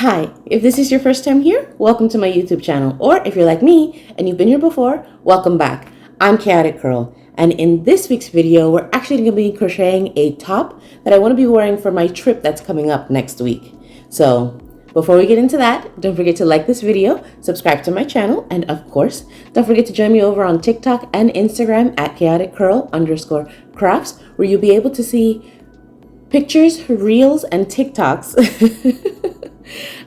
Hi, if this is your first time here, welcome to my YouTube channel. Or if you're like me and you've been here before, welcome back. I'm Chaotic Curl, and in this week's video, we're actually going to be crocheting a top that I want to be wearing for my trip that's coming up next week. So before we get into that, don't forget to like this video, subscribe to my channel, and of course, don't forget to join me over on TikTok and Instagram at chaoticcurl_crafts, where you'll be able to see pictures, reels, and TikToks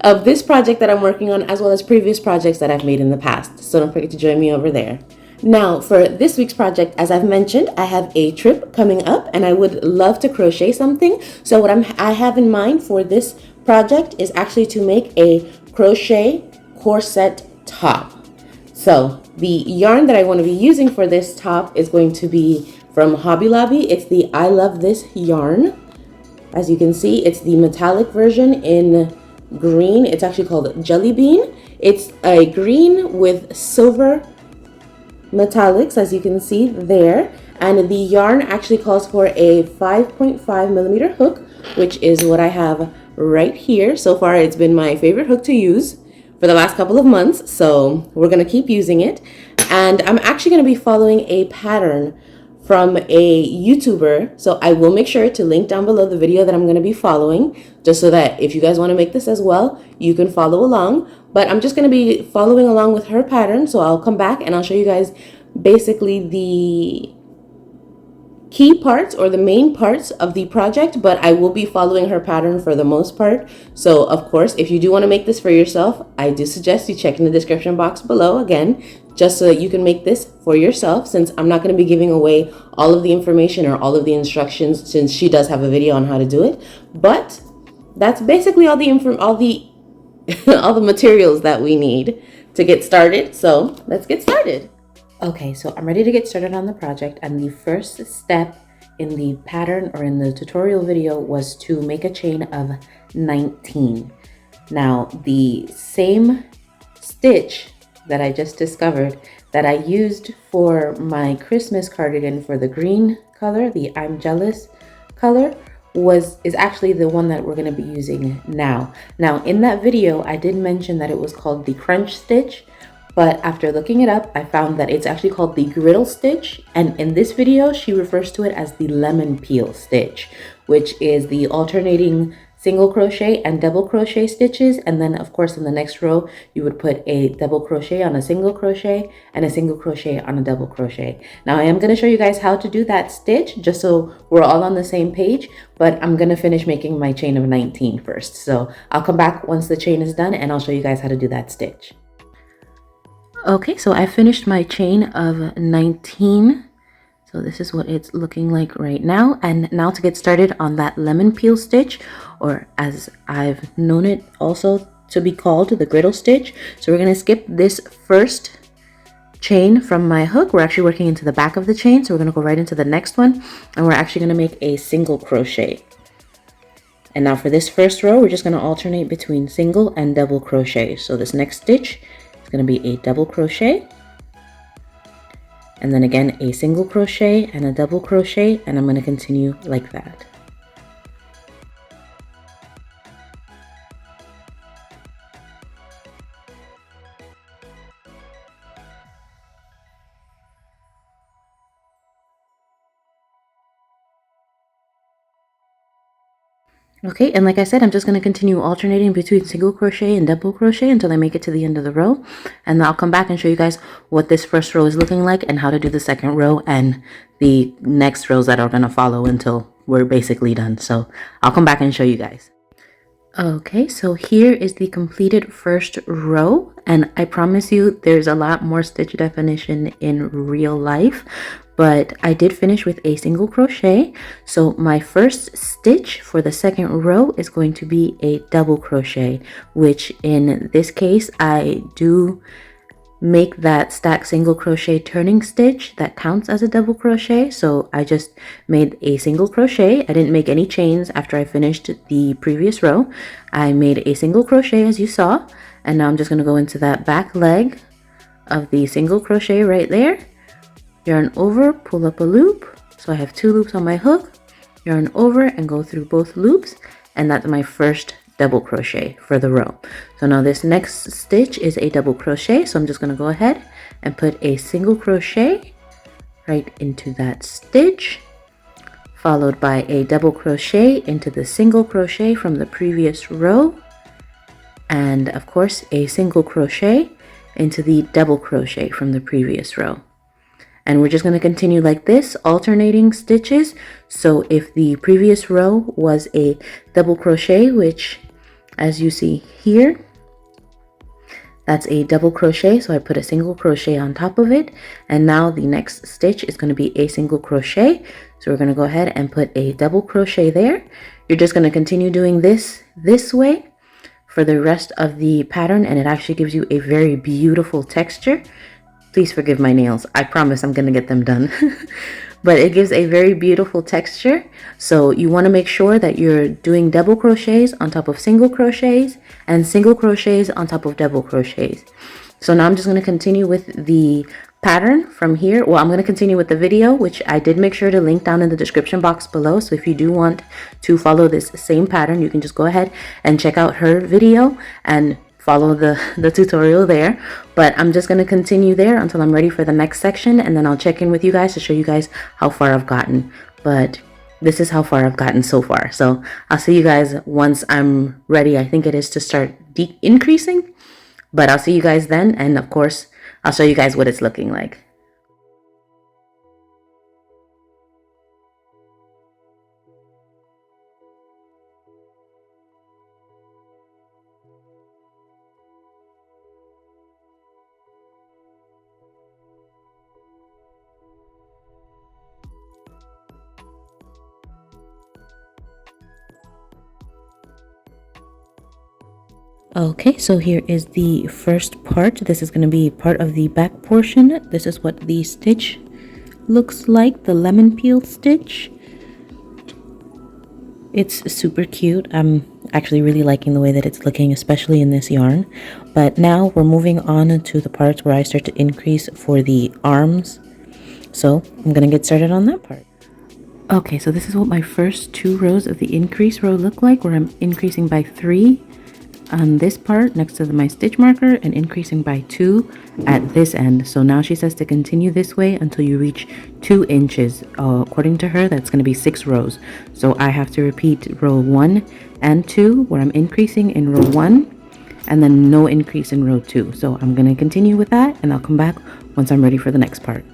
of this project that I'm working on, as well as previous projects that I've made in the past. So don't forget to join me over there. Now, for this week's project, as I've mentioned, I have a trip coming up and I would love to crochet something. So what I have in mind for this project is actually to make a crochet corset top. So the yarn that I want to be using for this top is going to be from Hobby Lobby. It's the I Love This yarn. As you can see, it's the metallic version in green. It's actually called Jelly Bean. It's a green with silver metallics, as you can see there. And the yarn actually calls for a 5.5 millimeter hook, which is what I have right here. So far, it's been my favorite hook to use for the last couple of months. So we're going to keep using it. And I'm actually going to be following a pattern from a YouTuber. So I will make sure to link down below the video that I'm going to be following, just so that if you guys want to make this as well, you can follow along. But I'm just going to be following along with her pattern. So I'll come back and I'll show you guys basically the key parts or the main parts of the project, but I will be following her pattern for the most part. So of course, if you do want to make this for yourself, I do suggest you check in the description box below again, just so that you can make this for yourself, since I'm not going to be giving away all of the information or all of the instructions, since she does have a video on how to do it. But that's basically all the all the materials that we need to get started. So let's get started. Okay, so I'm ready to get started on the project, and the first step in the pattern or in the tutorial video was to make a chain of 19. Now, the same stitch that I just discovered that I used for my Christmas cardigan for the green color, the I'm Jealous color, is actually the one that we're going to be using now. Now, in that video, I did mention that it was called the crunch stitch, but after looking it up, I found that it's actually called the griddle stitch. And in this video, she refers to it as the lemon peel stitch, which is the alternating single crochet and double crochet stitches. And then of course, in the next row, you would put a double crochet on a single crochet and a single crochet on a double crochet. Now I am going to show you guys how to do that stitch, just so we're all on the same page, but I'm going to finish making my chain of 19 first. So I'll come back once the chain is done and I'll show you guys how to do that stitch. Okay, so I finished my chain of 19. So this is what it's looking like right now. And now to get started on that lemon peel stitch, or as I've known it also to be called, the griddle stitch. So we're going to skip this first chain from my hook. We're actually working into the back of the chain. So we're going to go right into the next one. And we're actually going to make a single crochet. And now for this first row, we're just going to alternate between single and double crochet. So this next stitch is going to be a double crochet. And then again, a single crochet and a double crochet, and I'm going to continue like that. Okay, and like I said, I'm just going to continue alternating between single crochet and double crochet until I make it to the end of the row. And then I'll come back and show you guys what this first row is looking like and how to do the second row and the next rows that are going to follow until we're basically done. So I'll come back and show you guys. Okay, so here is the completed first row, and I promise you there's a lot more stitch definition in real life, but I did finish with a single crochet. So my first stitch for the second row is going to be a double crochet, which in this case I do make that stack single crochet turning stitch that counts as a double crochet. So I just made a single crochet. I didn't make any chains after I finished the previous row. I made a single crochet, as you saw, and now I'm just going to go into that back leg of the single crochet right there, yarn over, pull up a loop. So I have 2 loops on my hook, yarn over and go through both loops, and that's my first double crochet for the row. So now this next stitch is a double crochet, so I'm just going to go ahead and put a single crochet right into that stitch, followed by a double crochet into the single crochet from the previous row, and of course a single crochet into the double crochet from the previous row. And we're just going to continue like this, alternating stitches. So if the previous row was a double crochet, which as you see here, that's a double crochet, so I put a single crochet on top of it, and now the next stitch is going to be a single crochet, so we're going to go ahead and put a double crochet there. You're just going to continue doing this way for the rest of the pattern, and it actually gives you a very beautiful texture. Please forgive my nails. I promise I'm going to get them done. But it gives a very beautiful texture. So you want to make sure that you're doing double crochets on top of single crochets and single crochets on top of double crochets. So now I'm just going to continue with the pattern from here. Well, I'm going to continue with the video, which I did make sure to link down in the description box below. So if you do want to follow this same pattern, you can just go ahead and check out her video and follow the tutorial there. But I'm just going to continue there until I'm ready for the next section, and then I'll check in with you guys to show you guys how far I've gotten. But this is how far I've gotten so far. So I'll see you guys once I'm ready. I think it is to start increasing, but I'll see you guys then, and of course I'll show you guys what it's looking like. Okay, so here is the first part. This is going to be part of the back portion. This is what the stitch looks like, the lemon peel stitch. It's super cute. I'm actually really liking the way that it's looking, especially in this yarn. But now we're moving on to the parts where I start to increase for the arms. So I'm going to get started on that part. Okay, so this is what my first 2 rows of the increase row look like, where I'm increasing by 3 on this part next to my stitch marker and increasing by 2 at this end. So now she says to continue this way until you reach 2 inches. According to her, that's going to be 6 rows. So I have to repeat row 1 and 2 where I'm increasing in row 1 and then no increase in row 2. So I'm going to continue with that, and I'll come back once I'm ready for the next part.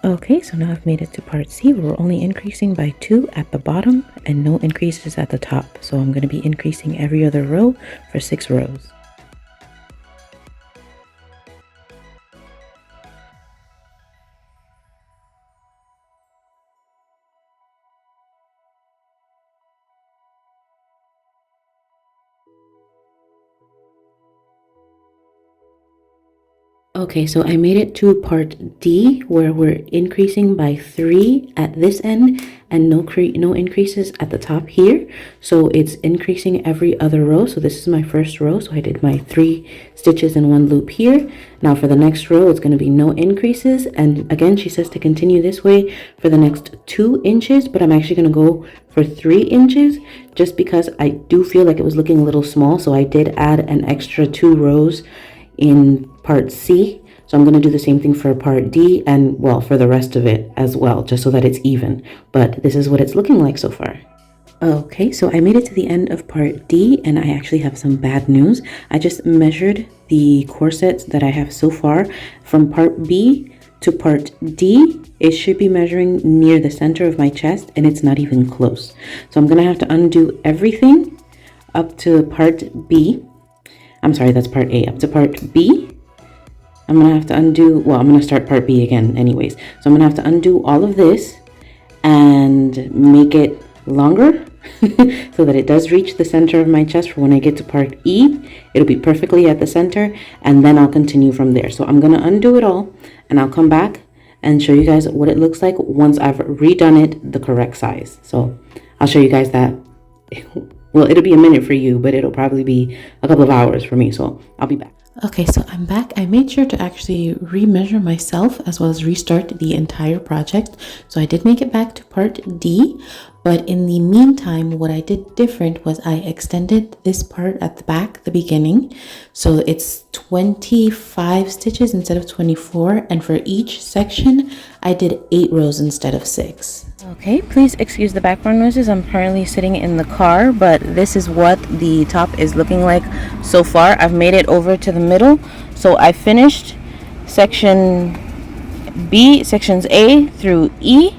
Okay, so now I've made it to part C, where we're only increasing by 2 at the bottom and no increases at the top. So I'm going to be increasing every other row for 6 rows. Okay, so I made it to part D, where we're increasing by 3 at this end and no increases at the top here. So it's increasing every other row. So this is my first row. So I did my 3 stitches in 1 loop here. Now for the next row, it's going to be no increases. And again, she says to continue this way for the next 2 inches, but I'm actually going to go for 3 inches just because I do feel like it was looking a little small. So I did add an extra 2 rows in part C. So I'm going to do the same thing for part D and, well, for the rest of it as well, just so that it's even. But this is what it's looking like so far. Okay, so I made it to the end of part D, and I actually have some bad news. I just measured the corsets that I have so far from part B to part D. It should be measuring near the center of my chest, and it's not even close. So I'm gonna have to undo everything up to part B. I'm sorry, that's part A. Up to part B, I'm gonna have to undo, well, I'm gonna start part B again anyways. So I'm gonna have to undo all of this and make it longer so that it does reach the center of my chest for when I get to part E. It'll be perfectly at the center, and then I'll continue from there. So I'm gonna undo it all, and I'll come back and show you guys what it looks like once I've redone it the correct size. So I'll show you guys that. Well, it'll be a minute for you, but it'll probably be a couple of hours for me. So I'll be back. Okay, so I'm back. I made sure to actually remeasure myself as well as restart the entire project. So I did make it back to part D, but in the meantime, what I did different was I extended this part at the back, the beginning. So it's 25 stitches instead of 24. And for each section, I did 8 rows instead of 6. Okay, please excuse the background noises. I'm currently sitting in the car, but this is what the top is looking like so far. I've made it over to the middle. So I finished section B, sections A through E.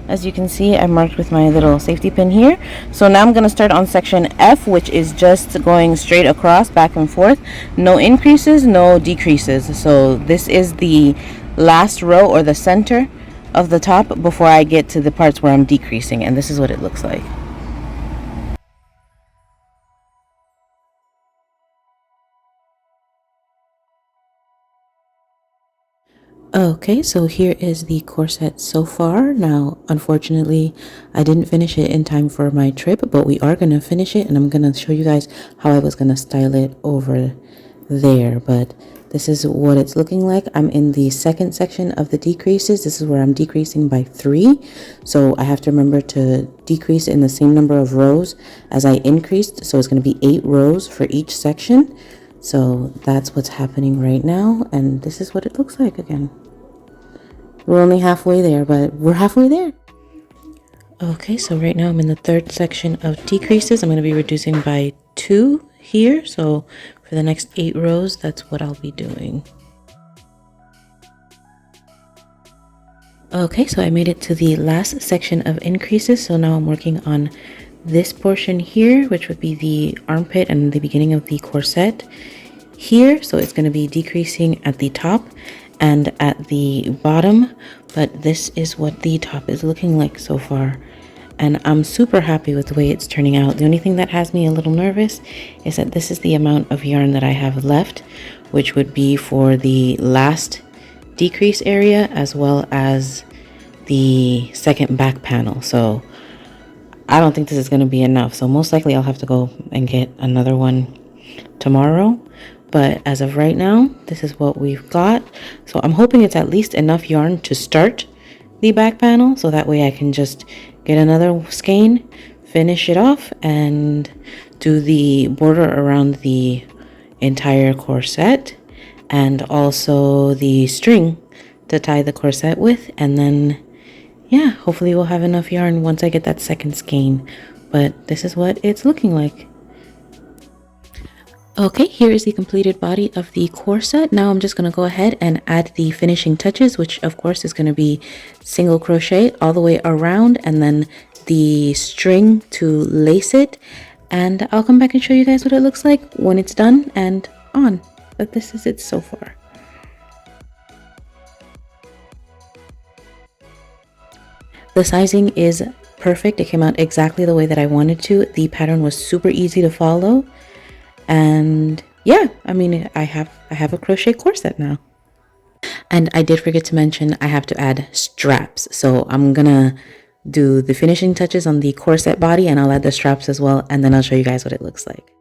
As you can see, I marked with my little safety pin here. So now I'm going to start on section F, which is just going straight across, back and forth. No increases, no decreases. So this is the last row or the center of the top before I get to the parts where I'm decreasing, and this is what it looks like. Okay, so here is the corset so far. Now, unfortunately, I didn't finish it in time for my trip, but we are going to finish it, and I'm going to show you guys how I was going to style it over there. But this is what it's looking like. I'm in the second section of the decreases. This is where I'm decreasing by 3. So I have to remember to decrease in the same number of rows as I increased. So it's going to be 8 rows for each section. So that's what's happening right now. And this is what it looks like again. We're only halfway there, but we're halfway there. Okay, so right now I'm in the third section of decreases. I'm going to be reducing by 2 here. So for the next 8 rows, that's what I'll be doing. Okay, so I made it to the last section of increases. So now I'm working on this portion here, which would be the armpit and the beginning of the corset here. So it's going to be decreasing at the top and at the bottom, but this is what the top is looking like so far, and I'm super happy with the way it's turning out. The only thing that has me a little nervous is that this is the amount of yarn that I have left, which would be for the last decrease area as well as the second back panel. So I don't think this is going to be enough, so most likely I'll have to go and get another one tomorrow. But as of right now, this is what we've got. So I'm hoping it's at least enough yarn to start the back panel, so that way I can just get another skein, finish it off, and do the border around the entire corset, and also the string to tie the corset with. And then, yeah, hopefully we'll have enough yarn once I get that second skein. But this is what it's looking like. Okay, here is the completed body of the corset. Now I'm just going to go ahead and add the finishing touches, which of course is going to be single crochet all the way around and then the string to lace it. And I'll come back and show you guys what it looks like when it's done and on. But this is it so far. The sizing is perfect. It came out exactly the way that I wanted to. The pattern was super easy to follow. And yeah, I mean, I have a crochet corset now. And I did forget to mention I have to add straps. So I'm gonna do the finishing touches on the corset body and I'll add the straps as well, and then I'll show you guys what it looks like.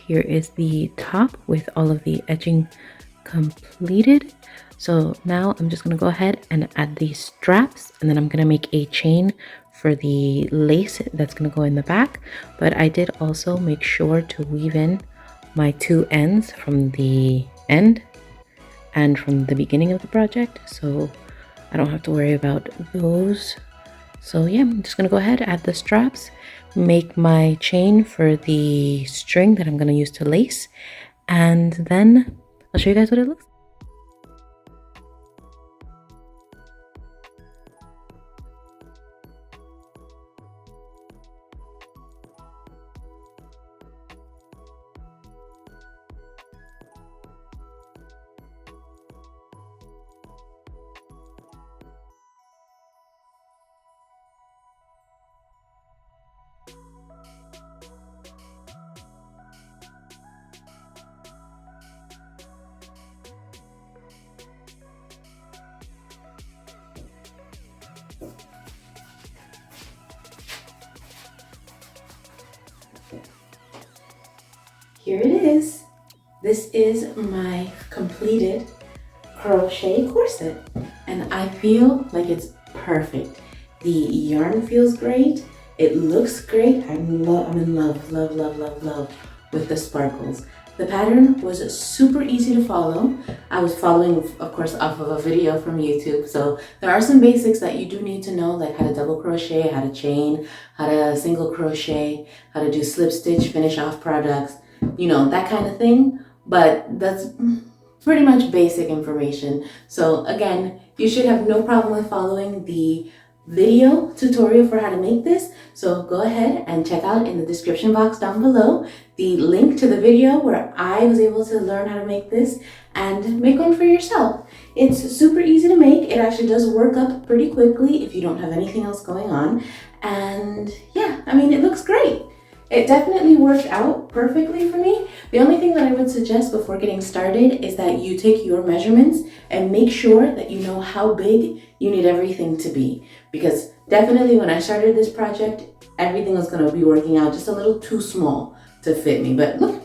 Here is the top with all of the edging completed. So now I'm just gonna go ahead and add these straps, and then I'm gonna make a chain for the lace that's gonna go in the back. But I did also make sure to weave in my two ends from the end and from the beginning of the project, so I don't have to worry about those. So yeah, I'm just gonna go ahead, add the straps, make my chain for the string that I'm gonna use to lace, and then I'll show you guys what it looks like. Here it is. This is my completed crochet corset, and I feel like it's perfect. The yarn feels great. It looks great. I'm in love with the sparkles. The pattern was super easy to follow. I was following, of course, off of a video from YouTube. So there are some basics that you do need to know, like how to double crochet, how to chain, how to single crochet, how to do slip stitch, finish off products, you know, that kind of thing. But that's pretty much basic information. So again, you should have no problem with following the video tutorial for how to make this. So go ahead and check out in the description box down below the link to the video where I was able to learn how to make this and make one for yourself. It's super easy to make. It actually does work up pretty quickly if you don't have anything else going on. And yeah, I mean, it looks great. It definitely worked out perfectly for me. The only thing that I would suggest before getting started is that you take your measurements and make sure that you know how big you need everything to be. Because definitely when I started this project, everything was going to be working out just a little too small to fit me. But look,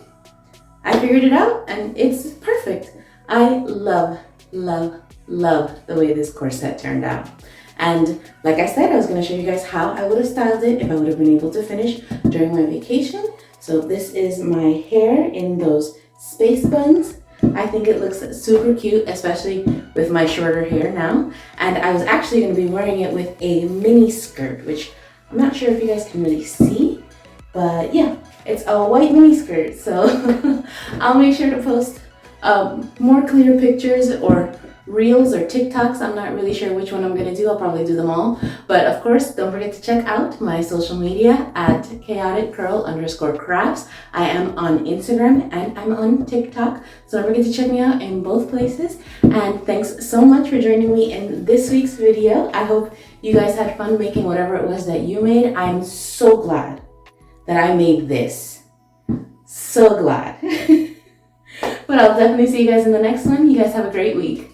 I figured it out and it's perfect. I love the way this corset turned out. And like I said, I was going to show you guys how I would have styled it if I would have been able to finish during my vacation. So this is my hair in those space buns. I think it looks super cute, especially with my shorter hair now. And I was actually going to be wearing it with a mini skirt, which I'm not sure if you guys can really see. But yeah, it's a white mini skirt. So I'll make sure to post more clear pictures or Reels or TikToks. I'm not really sure which one I'm going to do. I'll probably do them all. But of course, don't forget to check out my social media at chaoticcurl_crafts. I am on Instagram and I'm on TikTok. So don't forget to check me out in both places. And thanks so much for joining me in this week's video. I hope you guys had fun making whatever it was that you made. I'm so glad that I made this. So glad. But I'll definitely see you guys in the next one. You guys have a great week.